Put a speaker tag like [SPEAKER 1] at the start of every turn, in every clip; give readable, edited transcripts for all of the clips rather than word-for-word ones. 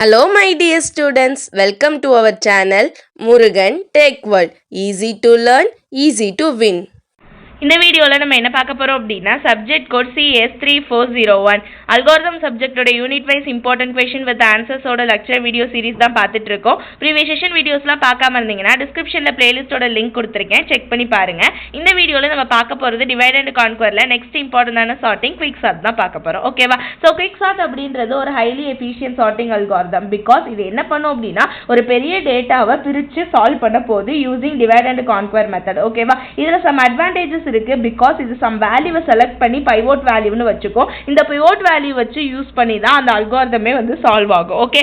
[SPEAKER 1] Hello my dear students, welcome to our channel Murugan Tech World. Easy to learn, easy to win.
[SPEAKER 2] இந்த வீடியோவில் நம்ம என்ன பார்க்க போகிறோம் அப்படின்னா சப்ஜெக்ட் கோட் CS3401 அல்காரிதம் சப்ஜெக்டோட unit wise important question with ஆன்சர்ஸோட லெக்சர் வீடியோ சீரிஸ் தான் பார்த்துட்டு இருக்கோம். ப்ரீவியஸ் செஷன் வீடியோஸ்லாம் பார்க்காம இருந்தீங்கன்னா டிஸ்கிரிப்ஷனில் பிளேலிஸ்டோட லிங்க் கொடுத்துருக்கேன், செக் பண்ணி பாருங்க. இந்த வீடியோவில் நம்ம பார்க்க போகிறது டிவைட் அண்ட் கான்குவரில் நெக்ஸ்ட் இம்பார்ட்டன்டான சார்ட்டிங் குவிக் சார்ட் தான் பார்க்க போகிறோம். ஓகேவா? ஸோ குவிக் சார்ட் அப்படின்றது ஒரு highly efficient sorting algorithm. Because இது என்ன பண்ணும் அப்படின்னா ஒரு பெரிய டேட்டாவை பிரித்து சால்வ் பண்ண போது using divide and conquer method. ஓகேவா? இதில் சம் அட்வான்டேஜஸ் இருக்கு. பிகாஸ் இது சம் வேல்யூவை செலக்ட் பண்ணி பைவோட் வேல்யூன்னு வச்சுக்கோ. இந்த பைவோட் வேல்யூ வச்சு யூஸ் பண்ணி தான் அந்த அல்காரிதமே வந்து சால்வ் ஆகும். ஓகே,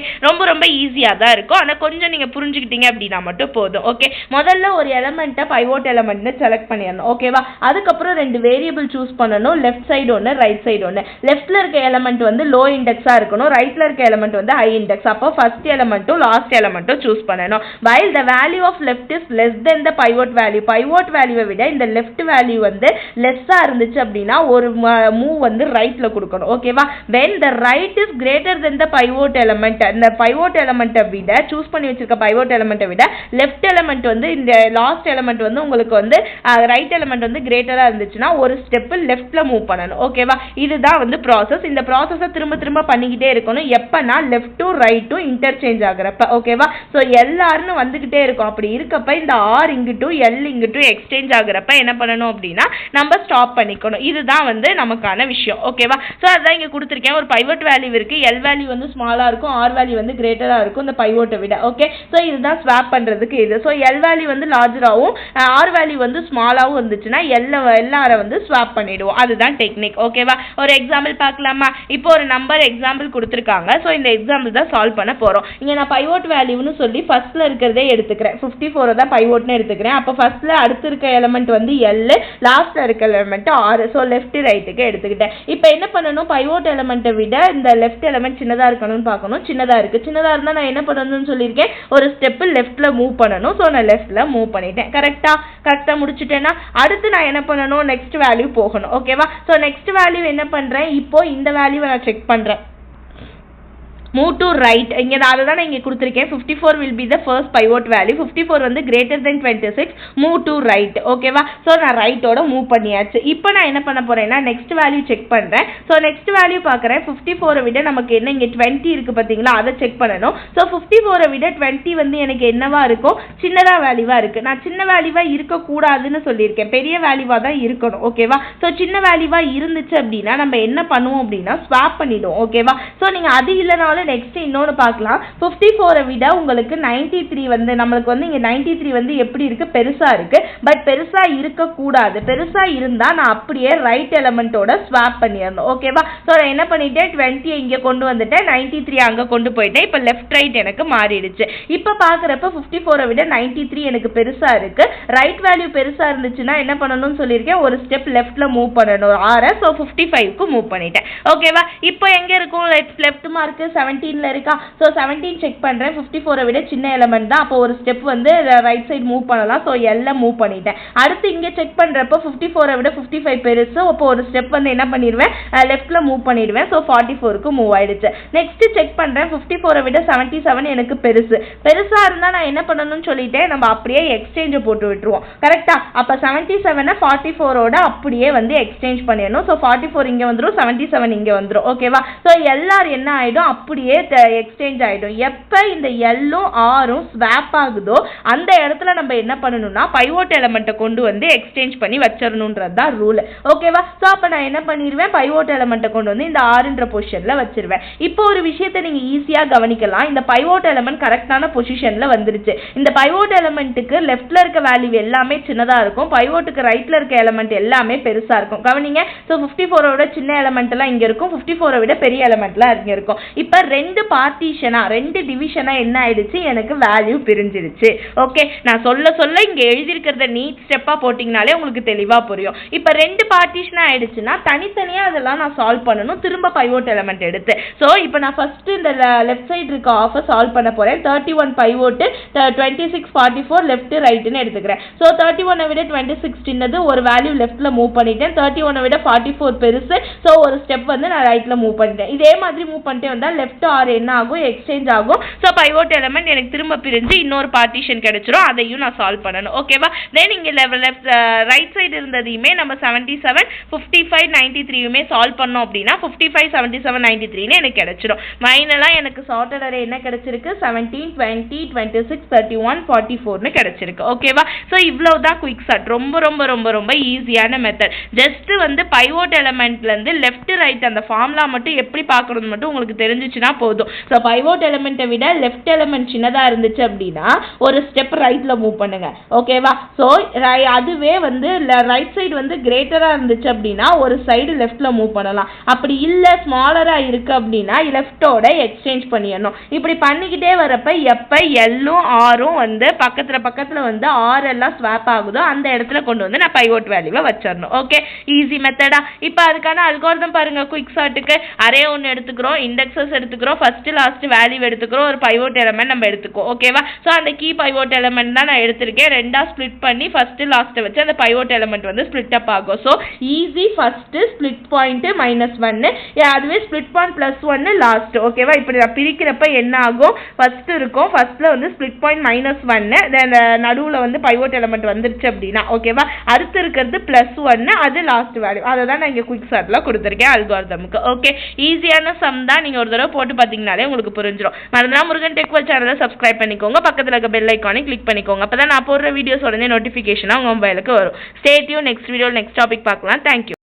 [SPEAKER 2] ரொம்ப ஈஸியாக தான் இருக்கும். ஆனால் கொஞ்சம் நீங்கள் புரிஞ்சுக்கிட்டீங்க அப்படின்னா மட்டும் போதும். ஓகே, முதல்ல ஒரு எலமெண்ட்டை பைவோட் எலமெண்ட்னு செலக்ட் பண்ணிடணும். ஓகேவா? அதுக்கப்புறம் ரெண்டு வேரியபிள் சூஸ் பண்ணணும். லெஃப்ட் சைடு ஒன்று, ரைட் சைடு ஒன்று. லெஃப்ட்ல இருக்க எலமெண்ட் வந்து லோ இண்டெக்ஸாக இருக்கணும், ரைட்ல இருக்க எலமெண்ட் வந்து ஹை இண்டெக்ஸ். அப்போ ஃபர்ஸ்ட் எலமெண்ட்டும் லாஸ்ட் எலமெண்ட்டும் சூஸ் பண்ணணும். while the value of left is less than the pivot value, pivot வேல்யூவை விட இந்த லெஃப்ட் வேல்யூ வந்து லெஸ்ஸா இருந்துச்சு அப்படின்னா ஒரு மூவ் வந்து ரைட்ல கொடுக்கணும். ஓகேவா? when the right is greater than the pivot element, அந்த pivot element விட சூஸ் பண்ணி வச்சிருக்க pivot element விட லெஃப்ட் எலிமெண்ட் வந்து இந்த லாஸ்ட் எலிமெண்ட் வந்து உங்களுக்கு வந்து ரைட் எலிமெண்ட் வந்து கிரேட்டரா இருந்துச்சுன்னா ஒரு ஸ்டெப் லெஃப்ட்ல மூவ் பண்ணணும். ஓகேவா? இதுதான் வந்து ப்ராசஸ். இந்த ப்ராசஸை திரும்ப பண்ணிக்கிட்டே இருக்கணும். எப்பனா லெஃப்ட்டும் ரைட்டும் இன்டர்சேஞ்ச் ஆகுறப்ப. ஓகேவா? ஸோ எல்லாரும் வந்துகிட்டே இருக்கும். அப்படி இருக்கப்ப இந்த ஆர் இங்கிட்டும் எல் இங்கிட்டும் எக்ஸ்சேஞ்ச் ஆகுறப்ப என்ன பண்ணணும் அப்படின்னா நம்ம ஸ்டாப் பண்ணிக்கணும். இதுதான் வந்து நமக்கான விஷயம். ஓகேவா? ஸோ அதான் இங்கே கொடுத்துருக்கேன். ஒரு பைவோட் வேல்யூ இருக்கு. எல் வேல்யூ வந்து ஸ்மாலாக இருக்கும், ஆர் வேல்யூ வந்து கிரேட்டராக இருக்கும் இந்த பைவோட்டை விட. ஓகே, ஸோ இதுதான் ஸ்வாப் பண்ணுறதுக்கு இது. ஸோ எல் வேல்யூ வந்து லார்ஜராகவும் ஆர் வேல்யூ வந்து ஸ்மாலாகவும் இருந்துச்சுன்னா எல்லாரை வந்து ஸ்வாப் பண்ணிடுவோம். அதுதான் டெக்னிக். ஓகேவா? ஒரு எக்ஸாம்பிள் பார்க்கலாமா? இப்போ ஒரு நம்பர் எக்ஸாம்பிள் கொடுத்துருக்காங்க. ஸோ இந்த எக்ஸாம்பிள் தான் சால்வ் பண்ண போகிறோம். இங்கே நான் பைவோட் வேல்யூன்னு சொல்லி ஃபர்ஸ்ட்ல இருக்கிறதே எடுத்துக்கிறேன். 54 தான் பைவோட்னு எடுத்துக்கிறேன். அப்போ ஃபர்ஸ்ட்ல அடுத்து இருக்க எலிமெண்ட் வந்து எல், லாஸ்ட்ல இருக்க எலிமெண்ட் ஆர். ஸோ லெஃப்ட் ரைட்டுக்கு எடுத்துக்கிட்டேன். இப்போ என்ன பண்ணணும்? பைவோட் எலிமெண்ட்டை விட இந்த லெஃப்ட் எலிமெண்ட் சின்னதாக இருக்கணும்னு பார்க்கணும். சின்னதாக இருக்கு. சின்னதாக இருந்தால் நான் என்ன பண்ணணும்னு சொல்லியிருக்கேன், ஒரு ஸ்டெப் லெஃப்ட்ல மூவ் பண்ணணும். ஸோ நான் லெஃப்ட்ல மூவ் பண்ணிட்டேன். கரெக்டாக முடிச்சுட்டேன்னா அடுத்து நான் என்ன பண்ணணும்? நெக்ஸ்ட் வேல்யூ போகணும். ஓகேவா? ஸோ நெக்ஸ்ட் வேல்யூ என்ன பண்றேன்? இப்போ இந்த வேல்யூவை நான் செக் பண்றேன். move to right. இங்க அதுதான் நான் இங்க கொடுத்திருக்கேன். 54 will be the first pivot value. 54 வந்து greater than 26. move to right. ஓகேவா? சோ நான் ரைட்டோட மூவ் பண்ணியாச்சு. இப்போ நான் என்ன பண்ண போறேன்னா நெக்ஸ்ட் வேல்யூ செக் பண்றேன். சோ நெக்ஸ்ட் வேல்யூ பார்க்கறேன். 54 விட நமக்கு என்ன இங்க 20 இருக்கு பாத்தீங்களா? அதை செக் பண்ணனும். சோ 54 விட 20 வந்து எனக்கு என்னவா இருக்கும்? சின்னதா வேல்யூவா இருக்கு. நான் சின்ன வேல்யூவா இருக்க கூடாதுன்னு சொல்லியிருக்கேன். பெரிய வேல்யூவா தான் இருக்கணும். ஓகேவா? சோ சின்ன வேல்யூவா இருந்துச்சு அப்படின்னா நம்ம என்ன பண்ணுவோம் அப்படின்னா ஸ்வாப் பண்ணிடுவோம். ஓகேவா? சோ நீங்க அது இல்லனாலும் நெக்ஸ்ட் இன்னொன்னு பார்க்கலாம். 54 விட உங்களுக்கு 93 வந்து நமக்கு வந்து இங்க 93 வந்து எப்படி இருக்கு? பெருசா இருக்கு. பட் பெருசா இருக்க கூடாது. பெருசா இருந்தா நான் அப்படியே ரைட் எலிமெண்டோட ஸ்வாப் பண்ணிடணும். ஓகேவா? சோ நான் என்ன பண்ணிட்டேன்? 20 இங்க கொண்டு வந்துட்டேன், 93 அங்க கொண்டு போயிட்டேன். இப்போ லெஃப்ட் ரைட் எனக்கு மாறிடுச்சு. இப்போ பார்க்கறப்ப 54 விட 93 எனக்கு பெருசா இருக்கு. ரைட் வேல்யூ பெருசா இருந்துச்சுன்னா என்ன பண்ணணும்னு சொல்லியிருக்கேன், ஒரு ஸ்டெப் லெஃப்ட்ல மூவ் பண்ணணும். ஆர். சோ 55க்கு மூவ் பண்ணிட்டேன். ஓகேவா? இப்போ எங்க இருக்கும்? லெஃப்ட் மார்க் 17ல இருக்கா? சோ 17 செக் பண்றேன். 54 விட சின்ன எலிமெண்ட் தான். அப்போ ஒரு ஸ்டெப் வந்து ரைட் சைடு மூவ் பண்ணலாம். சோ எல்ல மூவ் பண்ணிட்டேன். அடுத்து இங்க செக் பண்றப்ப 54 விட 55 பெருசு. அப்போ ஒரு ஸ்டெப் வந்து என்ன பண்ணிடுவேன்? லெஃப்ட்ல மூவ் பண்ணிடுவேன். சோ 44க்கு மூவ் ஆயிடுச்சு. நெக்ஸ்ட் செக் பண்றேன். 54 விட 77 எனக்கு பெருசா இருந்தா நான் என்ன பண்ணணும்னு சொல்லிட்டேன், நம்ம அப்படியே எக்ஸ்சேஞ்ச் போட்டு விட்டுருவோம். கரெக்ட்டா? அப்ப 77 44ஓட அப்படியே வந்து எக்ஸ்சேஞ்ச் பண்ணிடணும். சோ 44 இங்க வந்துரும், 77 இங்க வந்துரும். ஓகேவா? சோ எல்லாரும் என்ன ஆயிடும்? அப்படியே எக்ஸ்சேஞ்ச் ஆயிடும். எப்ப இந்த எல்லும் ஆரும் ஸ்வாப் ஆகுதோ அந்த இடத்துல நம்ம என்ன பண்ணணும்னா பைவோட் எலிமெண்ட்டை கொண்டு வந்து எக்ஸ்சேஞ்ச் பண்ணி வச்சிரணும்ன்றது தான் ரூல். ஓகேவா? சோ அப்ப நான் என்ன பண்ணிடுவேன்? பைவோட் எலிமெண்ட்டை கொண்டு வந்து இந்த ஆறுன்ற பொசிஷன்ல வச்சிருவேன். இப்போ ஒரு விஷயத்தை நீங்க ஈஸியா கவனிக்கலாம். இந்த பைவோட் எலிமெண்ட் கரெக்டான பொசிஷன்ல வந்துருச்சு. இந்த பைவோட் எலிமெண்ட்டுக்கு லெஃப்ட்ல இருக்க வேல்யூ எல்லாமே சின்னதா இருக்கும், பைவோட்டுக்கு ரைட்ல இருக்க எலிமெண்ட் எல்லாமே பெருசா இருக்கும். கவனிங்க. சோ 54ஓட சின்ன எலிமெண்ட் எல்லாம் இங்க இருக்கும், 54 விட பெரிய எலிமெண்ட்லாம் இங்க இருக்கும். இப்ப ரெண்டு பார்ட்டிஷனா, ரெண்டு டிவிஷனா என்ன ஆயிடுச்சு? எனக்கு வேல்யூ பிரிஞ்சிருச்சு. ஓகே, நான் சொல்ல இங்க எழுதி இருக்கிறத நீட் ஸ்டெப்பா போட்டீங்கனாலே உங்களுக்கு தெளிவா புரியும். இப்ப ரெண்டு பார்ட்டிஷனா ஆயிடுச்சுன்னா தனித்தனியா அதெல்லாம் நான் சால்வ் பண்ணணும், திரும்ப பைவோட் எலிமெண்ட் எடுத்து. சோ இப்போ நான் ஃபர்ஸ்ட் இந்த லெஃப்ட் சைடு இருக்க ஆஃப் சால்வ் பண்ண போறேன். 31 பைவோட், 26 44 லெஃப்ட் ரைட்னு எடுத்துக்கிறேன். சோ 31 விட 26 சின்னது, ஒரு வேல்யூ லெஃப்ட்ல மூவ் பண்ணிட்டேன். 31 விட 44 பெருசு. சோ ஒரு ஸ்டெப் வந்து நான் ரைட்ல மூவ் பண்ணிட்டேன். இதே மாதிரி மூவ் பண்ணிட்டே வந்தா லெஃப்ட் லெஃப்ட் ஆர் என்ன ஆகும், எக்ஸ்சேஞ்ச் ஆகும். ஸோ பைவோட் எலிமெண்ட் எனக்கு திரும்ப பிரிஞ்சு இன்னொரு பார்ட்டிஷன் கிடைச்சிரும். அதையும் நான் சால்வ் பண்ணணும். ஓகேவா? தென் இங்கே லெஃப்ட் ரைட் சைடு இருந்ததையுமே நம்ம 77 55 93யுமே சால்வ் பண்ணோம் அப்படின்னா 55 77 93ன்னு எனக்கு கிடைச்சிரும். ஃபைனலாக எனக்கு சார்ட்டட் அரே என்ன கிடைச்சிருக்கு, 17 20 26 31 44ன்னு கிடைச்சிருக்கு. ஓகேவா? ஸோ இவ்வளவு தான் குயிக் சார்ட். ரொம்ப ரொம்ப ரொம்ப ரொம்ப ஈஸியான மெத்தட். ஜஸ்ட் வந்து பைவோட் எலிமெண்ட்லேருந்து லெஃப்ட் ரைட் அந்த ஃபார்முலா மட்டும் எப்படி பார்க்கறது மட்டும் உங்களுக்கு தெரிஞ்சிச்சுன்னா போதும். ஸோ பைவோட் எலிமெண்ட்டை விட லெஃப்ட் எலிமெண்ட் சின்னதாக இருந்துச்சு அப்படின்னா ஒரு ஸ்டெப் ரைட்ல மூவ் பண்ணுங்க. ஓகேவா? ஸோ அதுவே வந்து ரைட் சைடு வந்து கிரேட்டராக இருந்துச்சு அப்படின்னா ஒரு சைடு லெஃப்ட்ல மூவ் பண்ணலாம். அப்படி இல்லை ஸ்மாலராக இருக்கு அப்படின்னா லெஃப்டோட எக்ஸ்சேஞ்ச் பண்ணிடணும். இப்படி பண்ணிக்கிட்டே வரப்ப எப்போ எல்லும் ஆரும் வந்து பக்கத்தில் வந்து ஆர் எல்லாம் ஸ்வாப் ஆகுதோ அந்த இடத்துல கொண்டு வந்து நான் பைவோட் வேல்யூவை வச்சிடணும். ஓகே, ஈஸி மெத்தடா. இப்போ அதுக்கான அல்காரிதம் பாருங்க. குயிக் சார்ட்டுக்கு அரே ஒன்று எடுத்துக்கிறோம், இண்டெக்ஸஸ் எடுத்துக்கிறோம், ஃபர்ஸ்ட் லாஸ்ட் வேல்யூ எடுத்துக்கிறோம், ஒரு பைவோட் எலிமெண்ட் நம்ம எடுத்துக்கோம். ஓகேவா? ஸோ அந்த கீ பைவோட் எலிமெண்ட் தான் நான் எடுத்திருக்கேன். ரெண்டா ஸ்பிளிட் பண்ணி ஃபர்ஸ்ட் லாஸ்ட்டை வச்சு அந்த பைவோட் எலிமெண்ட் வந்து ஸ்பிளிட் அப் ஆகும். So easy. First split point -1, அதுவே ஸ்பிளிட் பாயிண்ட் +1 லாஸ்ட். ஓகேவா? இப்படி நான் பிரிக்கிறப்ப என்ன ஆகும், ஃபர்ஸ்ட் இருக்கும், ஃபர்ஸ்ட்ல வந்து ஸ்பிளிட் பாயிண்ட் -1, நடுவில் வந்து பைவோட் எலிமெண்ட் வந்துருச்சு அப்படின்னா ஓகேவா, அடுத்து இருக்கிறது +1, அது லாஸ்ட் வேல்யூ. அதை தான் நான் இங்கே குயிக் சார்ட்ல கொடுத்துருக்கேன் அல்காரிதமுக்கு. ஓகே, ஈஸியான சம் தான். நீங்கள் ஒரு தடவை போட்டு பார்த்தீங்கனாலே உங்களுக்கு புரிஞ்சிடும். மறந்துனா முருகன் டெக் வேர்ல்ட் சேனலை சப்ஸ்கிரைப் பண்ணிக்கோங்க, பக்கத்தில் இருக்க பெல் ஐக்கானை கிளிக் பண்ணிக்கோங்க. அப்போ தான் நான் போடுற வீடியோஸ் உடனே நோட்டிஃபிகேஷனாக உங்கள் மொபைலுக்கு வரும். Stay tune. Next video next topic பார்க்கலாம். தேங்க்யூ.